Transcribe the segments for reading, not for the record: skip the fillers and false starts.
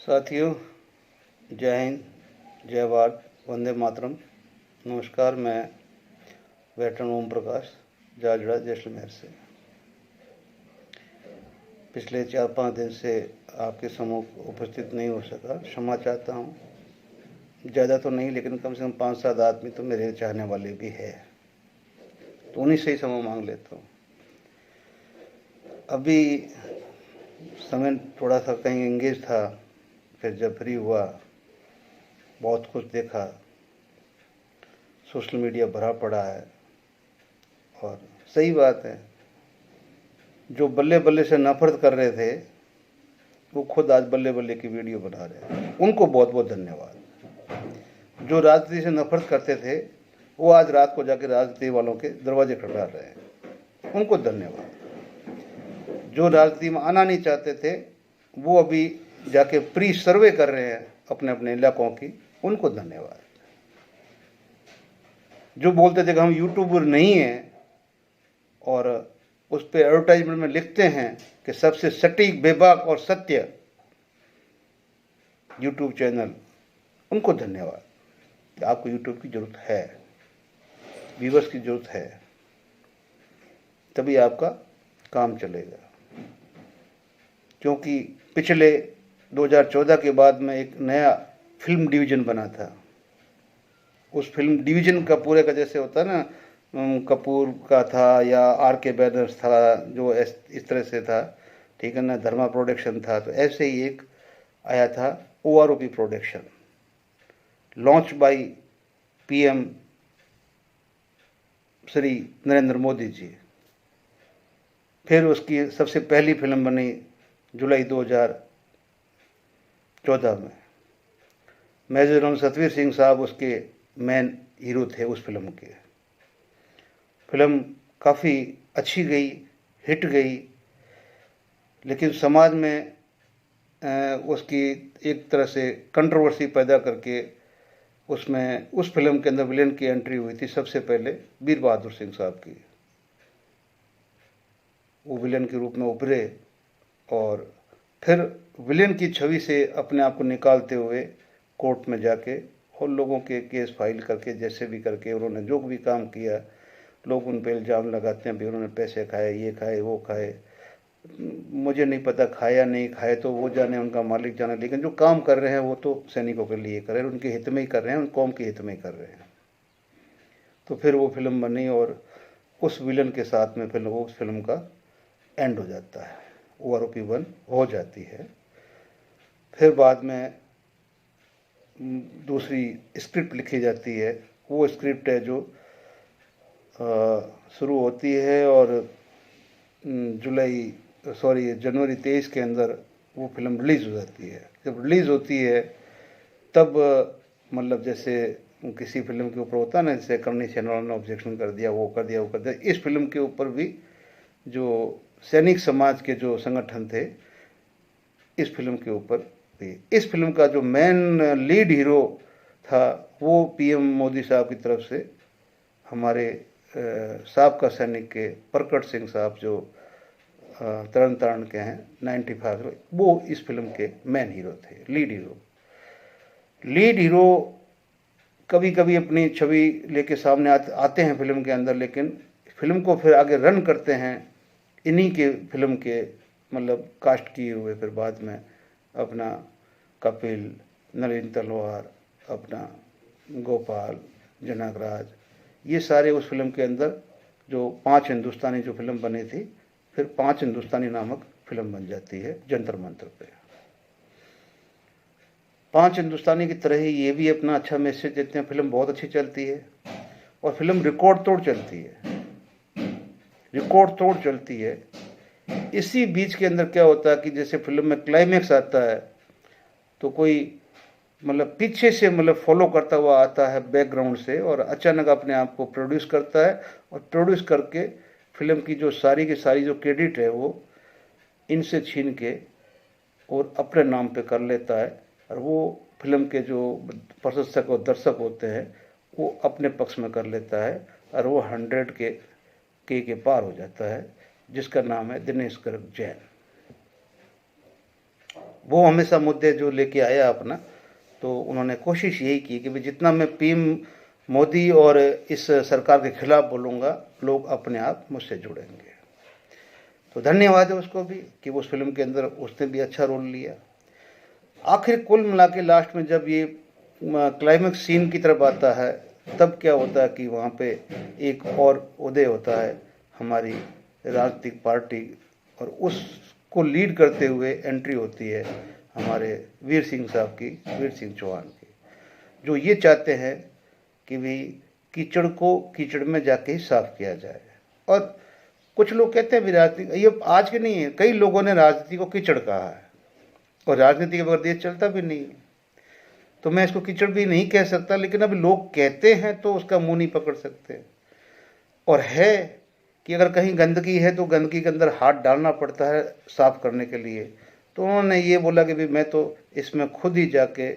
साथियों, जय हिंद, जय भारत, वंदे मातरम। नमस्कार, मैं वेटरन ओम प्रकाश जाजड़ा जैसलमेर से। पिछले 4-5 दिन से आपके सम्मुख उपस्थित नहीं हो सका, क्षमा चाहता हूँ। ज़्यादा तो नहीं, लेकिन कम से कम 5-7 आदमी तो मेरे चाहने वाले भी है, तो उन्हीं से ही समय मांग लेता हूँ। अभी समय थोड़ा सा कहीं एंगेज था, फिर जब फ्री हुआ बहुत कुछ देखा। सोशल मीडिया भरा पड़ा है और सही बात है, जो बल्ले बल्ले से नफरत कर रहे थे वो खुद आज बल्ले बल्ले की वीडियो बना रहे हैं। उनको बहुत बहुत धन्यवाद। जो राजनीति से नफरत करते थे वो आज रात को जाके राजनीति वालों के दरवाजे खटखटा रहे हैं, उनको धन्यवाद। जो राजनीति में आना नहीं चाहते थे वो अभी जाके प्री सर्वे कर रहे हैं अपने अपने इलाकों की, उनको धन्यवाद। जो बोलते थे कि हम यूट्यूबर नहीं हैं और उस पर एडवर्टाइजमेंट में लिखते हैं कि सबसे सटीक, बेबाक और सत्य यूट्यूब चैनल, उनको धन्यवाद कि आपको यूट्यूब की जरूरत है, व्यूअर्स की जरूरत है, तभी आपका काम चलेगा। क्योंकि पिछले 2014 के बाद में एक नया फिल्म डिवीज़न बना था। उस फिल्म डिवीज़न का पूरे का जैसे होता है ना, कपूर का था या आर.के. बैनर्स था, जो इस तरह से था, ठीक है ना, धर्मा प्रोडक्शन था, तो ऐसे ही एक आया था OROP production, launch by PM Shri Narendra Modi ji. फिर उसकी सबसे पहली फिल्म बनी जुलाई 2014 में। मेजर सतवीर सिंह साहब उसके मेन हीरो थे उस फिल्म के। फिल्म काफ़ी अच्छी गई, हिट गई, लेकिन समाज में उसकी एक तरह से कंट्रोवर्सी पैदा करके उसमें उस फिल्म के अंदर विलेन की एंट्री हुई थी सबसे पहले वीर बहादुर सिंह साहब की। वो विलेन के रूप में उभरे और फिर विलेन की छवि से अपने आप को निकालते हुए कोर्ट में जाके और लोगों के केस फाइल करके, जैसे भी करके उन्होंने जो भी काम किया, लोग उन पर इल्ज़ाम लगाते हैं भी उन्होंने पैसे खाए, ये खाए, वो खाए। मुझे नहीं पता खाया नहीं खाए, तो वो जाने, उनका मालिक जाने, लेकिन जो काम कर रहे हैं वो तो सैनिकों के लिए कर रहे हैं, उनके हित में ही कर रहे हैं, उन कौम के हित में ही कर रहे हैं। तो फिर वो फिल्म बनी और उस विलन के साथ में फिर वो उस फिल्म का एंड हो जाता है, OROP 1 हो जाती है। फिर बाद में दूसरी स्क्रिप्ट लिखी जाती है। वो स्क्रिप्ट है जो शुरू होती है और जनवरी 23 के अंदर वो फिल्म रिलीज़ हो जाती है। जब रिलीज़ होती है तब मतलब जैसे किसी फिल्म के ऊपर होता है ना, जैसे करनी चैनल ने ऑब्जेक्शन कर दिया, वो कर दिया, वो कर दिया, इस फिल्म के ऊपर भी जो सैनिक समाज के जो संगठन थे, इस फिल्म के ऊपर भी, इस फिल्म का जो मेन लीड हीरो था वो PM मोदी साहब की तरफ से हमारे साबका सैनिक के प्रकट सिंह साहब, जो तरन तारण के हैं 95, वो इस फिल्म के मेन हीरो थे, लीड हीरो। लीड हीरो कभी कभी अपनी छवि लेके सामने आते हैं फिल्म के अंदर, लेकिन फिल्म को फिर आगे रन करते हैं इन्हीं के फिल्म के मतलब कास्ट किए हुए, फिर बाद में अपना कपिल, नलिन तलवार, अपना गोपाल, जनकराज, ये सारे उस फिल्म के अंदर जो 5 हिंदुस्तानी जो फिल्म बनी थी, फिर 5 हिंदुस्तानी नामक फिल्म बन जाती है जंतर मंतर पे। 5 हिंदुस्तानी की तरह ही ये भी अपना अच्छा मैसेज देते हैं। फिल्म बहुत अच्छी चलती है और फिल्म रिकॉर्ड तोड़ चलती है, रिकॉर्ड तोड़ चलती है। इसी बीच के अंदर क्या होता है कि जैसे फिल्म में क्लाइमेक्स आता है तो कोई मतलब पीछे से मतलब फॉलो करता हुआ आता है बैकग्राउंड से और अचानक अपने आप को प्रोड्यूस करता है और प्रोड्यूस करके फिल्म की जो सारी की सारी जो क्रेडिट है वो इनसे छीन के और अपने नाम पे कर लेता है। और वो फिल्म के जो प्रशंसक और दर्शक होते हैं वो अपने पक्ष में कर लेता है और वो 100 के पार हो जाता है, जिसका नाम है दिनेश गर्ग जैन। वो हमेशा मुद्दे जो लेके आया अपना, तो उन्होंने कोशिश यही की कि भाई जितना मैं पीएम मोदी और इस सरकार के खिलाफ बोलूँगा, लोग अपने आप मुझसे जुड़ेंगे। तो धन्यवाद है उसको भी कि उस फिल्म के अंदर उसने भी अच्छा रोल लिया। आखिर कुल मिला के लास्ट में जब ये क्लाइमेक्स सीन की तरफ आता है, तब क्या होता है कि वहाँ पे एक और उदय होता है हमारी राजनीतिक पार्टी, और उसको लीड करते हुए एंट्री होती है हमारे वीर सिंह साहब की, वीर सिंह चौहान की, जो ये चाहते हैं कि भाई कीचड़ को कीचड़ में जाके ही साफ किया जाए। और कुछ लोग कहते हैं भी राजनीति, ये आज के नहीं है, कई लोगों ने राजनीति को कीचड़ कहा है, और राजनीति के बगैर देश चलता भी नहीं है। तो मैं इसको कीचड़ भी नहीं कह सकता, लेकिन अब लोग कहते हैं तो उसका मुंह नहीं पकड़ सकते। और है कि अगर कहीं गंदगी है तो गंदगी के अंदर हाथ डालना पड़ता है साफ करने के लिए। तो उन्होंने ये बोला कि भाई मैं तो इसमें खुद ही जाके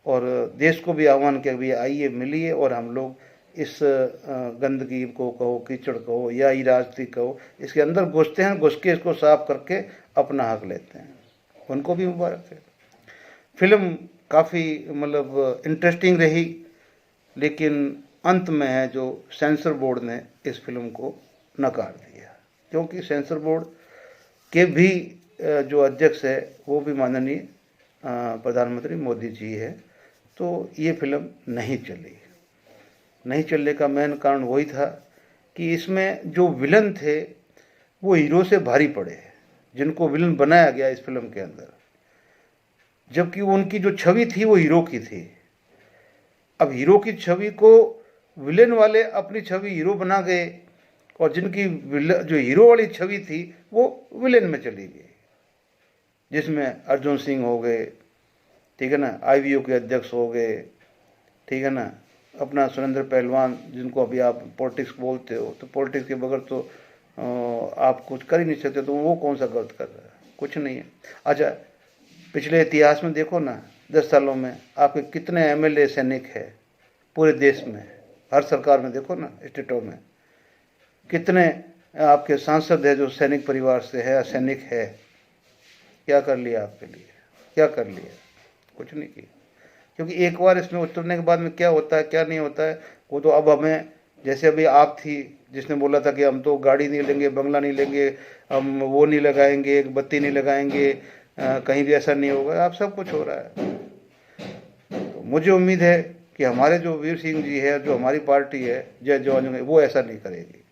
और देश को भी आह्वान किया, भाई आइए मिलिए और हम लोग इस गंदगी को कहो, कीचड़ कहो या ये राजनीति कहो, इसके अंदर घुसते हैं, घुस के इसको साफ करके अपना हक लेते हैं। उनको भी मुबारक है। फिल्म काफ़ी मतलब इंटरेस्टिंग रही, लेकिन अंत में है जो सेंसर बोर्ड ने इस फिल्म को नकार दिया, क्योंकि सेंसर बोर्ड के भी जो अध्यक्ष है वो भी माननीय प्रधानमंत्री मोदी जी है। तो ये फिल्म नहीं चलने का मेन कारण वही था कि इसमें जो विलन थे वो हीरो से भारी पड़े, जिनको विलन बनाया गया इस फिल्म के अंदर, जबकि उनकी जो छवि थी वो हीरो की थी। अब हीरो की छवि को विलेन वाले अपनी छवि हीरो बना गए, और जिनकी जो हीरो वाली छवि थी वो विलेन में चली गई, जिसमें अर्जुन सिंह हो गए, ठीक है ना, आईवीओ के अध्यक्ष हो गए, ठीक है ना, अपना सुरेंद्र पहलवान, जिनको अभी आप पॉलिटिक्स बोलते हो, तो पॉलिटिक्स के बगैर तो आप कुछ कर ही नहीं सकते, तो वो कौन सा गलत कर रहा है, कुछ नहीं है। अच्छा, पिछले इतिहास में देखो ना, 10 सालों में आपके कितने एमएलए सैनिक है पूरे देश में, हर सरकार में देखो ना, स्टेटों में कितने आपके सांसद है जो सैनिक परिवार से है, सैनिक है। क्या कर लिया आपके लिए, क्या कर लिया, कुछ नहीं किया। क्योंकि एक बार इसमें उतरने के बाद में क्या होता है क्या नहीं होता है, वो तो अब हमें, जैसे अभी आप थी जिसने बोला था कि हम तो गाड़ी नहीं लेंगे, बंगला नहीं लेंगे, हम वो नहीं लगाएंगे, एक बत्ती नहीं लगाएंगे, कहीं भी ऐसा नहीं होगा, अब सब कुछ हो रहा है। तो मुझे उम्मीद है कि हमारे जो वीर सिंह जी है, जो हमारी पार्टी है जय जवान, वो ऐसा नहीं करेगी।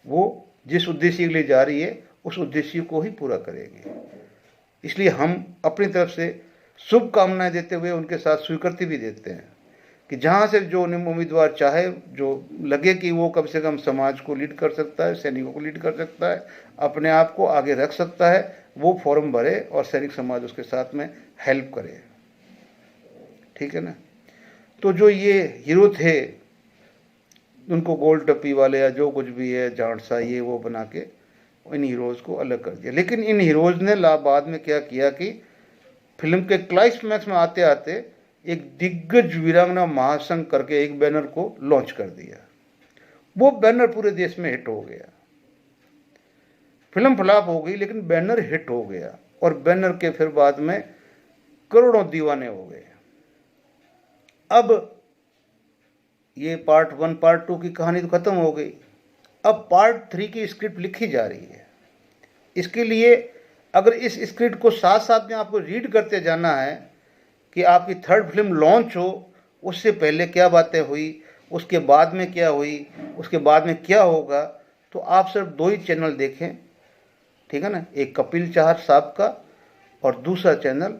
वो जिस उद्देश्य के लिए जा रही है उस उद्देश्य को ही पूरा करेगी। इसलिए हम अपनी तरफ से शुभकामनाएं देते हुए उनके साथ स्वीकृति भी देते हैं कि जहाँ से जो उम्मीदवार चाहे, जो लगे कि वो कम से कम समाज को लीड कर सकता है, सैनिकों को लीड कर सकता है, अपने आप को आगे रख सकता है, वो फॉर्म भरे और सैनिक समाज उसके साथ में हेल्प करे, ठीक है ना। तो जो ये हीरो थे, उनको गोल्ड टप्पी वाले या जो कुछ भी है, जाट सा ये वो बना के इन हीरोज़ को अलग कर दिया। लेकिन इन हीरोज़ ने बाद में क्या किया कि फिल्म के क्लाइमैक्स में आते आते एक दिग्गज वीरांगना महासंघ करके एक बैनर को लॉन्च कर दिया। वो बैनर पूरे देश में हिट हो गया। फिल्म फ्लॉप हो गई लेकिन बैनर हिट हो गया, और बैनर के फिर बाद में करोड़ों दीवाने हो गए। अब ये पार्ट 1 पार्ट 2 की कहानी तो खत्म हो गई, अब पार्ट 3 की स्क्रिप्ट लिखी जा रही है। इसके लिए अगर इस स्क्रिप्ट को साथ साथ में आपको रीड करते जाना है कि आपकी थर्ड फिल्म लॉन्च हो, उससे पहले क्या बातें हुई, उसके बाद में क्या हुई, उसके बाद में क्या होगा, तो आप सिर्फ 2 ही चैनल देखें, ठीक है ना, एक कपिल चाहर साहब का और दूसरा चैनल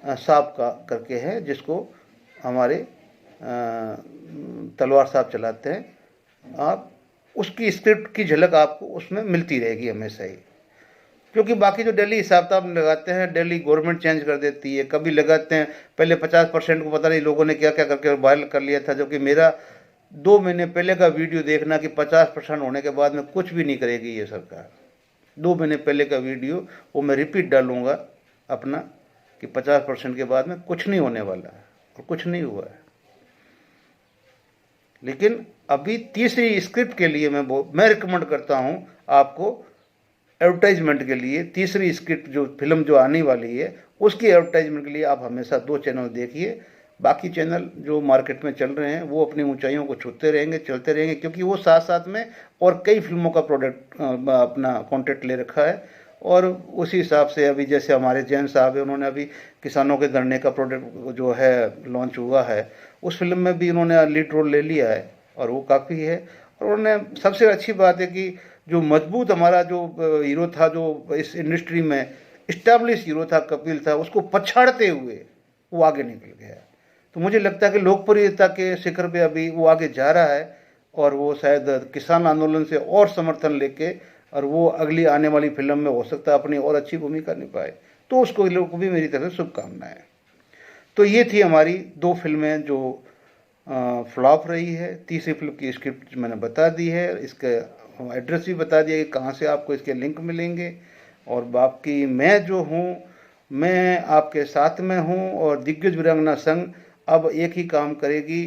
साहब का करके है, जिसको हमारे तलवार साहब चलाते हैं। आप उसकी स्क्रिप्ट की झलक आपको उसमें मिलती रहेगी हमेशा ही, क्योंकि बाकी जो दिल्ली हिसाब किताब लगाते हैं, दिल्ली गवर्नमेंट चेंज कर देती है, कभी लगाते हैं पहले 50% को पता नहीं लोगों ने क्या क्या करके वायरल कर लिया था, जो कि मेरा 2 महीने पहले का वीडियो देखना कि 50% होने के बाद में कुछ भी नहीं करेगी ये सरकार। 2 महीने पहले का वीडियो वो मैं रिपीट डालूंगा अपना कि 50% के बाद में कुछ नहीं होने वाला है, और कुछ नहीं हुआ है। लेकिन अभी तीसरी स्क्रिप्ट के लिए मैं रिकमेंड करता हूं आपको एडवर्टाइजमेंट के लिए, तीसरी स्क्रिप्ट जो फिल्म जो आने वाली है उसकी एडवर्टाइजमेंट के लिए आप हमेशा 2 चैनल देखिए। बाकी चैनल जो मार्केट में चल रहे हैं वो अपनी ऊंचाइयों को छूते रहेंगे, चलते रहेंगे, क्योंकि वो साथ साथ में और कई फिल्मों का प्रोडक्ट अपना कॉन्टेक्ट ले रखा है। और उसी हिसाब से अभी जैसे हमारे जैन साहब है, उन्होंने अभी किसानों के धरने का प्रोडक्ट जो है लॉन्च हुआ है, उस फिल्म में भी उन्होंने लीड रोल ले लिया है और वो काफ़ी है। और उन्होंने सबसे अच्छी बात है कि जो मजबूत हमारा जो हीरो था, जो इस इंडस्ट्री में इस्टेब्लिश हीरो था, कपिल था, उसको पछाड़ते हुए वो आगे निकल गया। तो मुझे लगता है कि लोकप्रियता के शिखर पे अभी वो आगे जा रहा है और वो शायद किसान आंदोलन से और समर्थन लेके और वो अगली आने वाली फिल्म में हो सकता है अपनी और अच्छी भूमिका निभाए। तो उसको लोगों को भी मेरी तरफ से शुभकामनाएं। तो ये थी हमारी 2 फिल्में जो फ्लॉप रही है। तीसरी फिल्म की स्क्रिप्ट मैंने बता दी है, इसका एड्रेस भी बता दिया कि कहाँ से आपको इसके लिंक मिलेंगे। और बाकी मैं जो हूँ, मैं आपके साथ में हूँ और दिग्गज वीरांगना संघ अब एक ही काम करेगी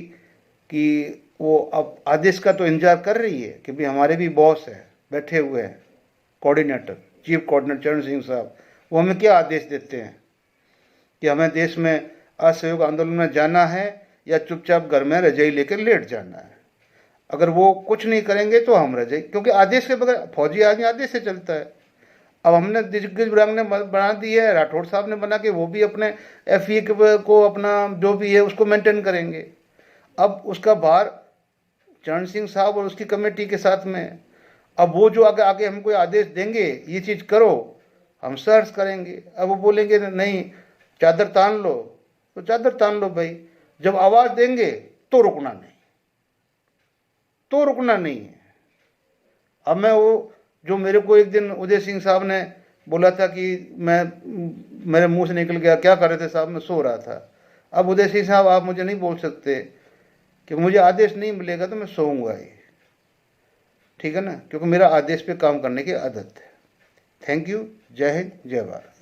कि वो अब आदेश का तो इंतजार कर रही है कि भाई हमारे भी बॉस है, बैठे हुए हैं कोऑर्डिनेटर, चीफ कोऑर्डिनेटर चरण सिंह साहब, वो हमें क्या आदेश देते हैं कि हमें देश में असहयोग आंदोलन में जाना है या चुपचाप घर में रजाई लेकर लेट जाना है। अगर वो कुछ नहीं करेंगे तो हम रजाई, क्योंकि आदेश के बगैर फौजी आदमी आदेश से चलता है। अब हमने दिग्गज वीरांगना बना दी है, राठौड़ साहब ने बना के, वो भी अपने FE को अपना जो भी है उसको मेंटेन करेंगे। अब उसका भार चरण सिंह साहब और उसकी कमेटी के साथ में। अब वो जो आगे आगे हमको आदेश देंगे ये चीज़ करो, हम सर्च करेंगे। अब वो बोलेंगे नहीं चादर तान लो, तो चादर तान लो भाई। जब आवाज़ देंगे तो रुकना नहीं, तो रुकना नहीं है। अब मैं वो जो मेरे को एक दिन उदय सिंह साहब ने बोला था कि मेरे मुंह से निकल गया, क्या कर रहे थे साहब, मैं सो रहा था। अब उदय सिंह साहब आप मुझे नहीं बोल सकते कि मुझे आदेश नहीं मिलेगा तो मैं सोऊंगा ही, ठीक है ना, क्योंकि मेरा आदेश पे काम करने की आदत है। Thank you. जय हिंद, जय भारत।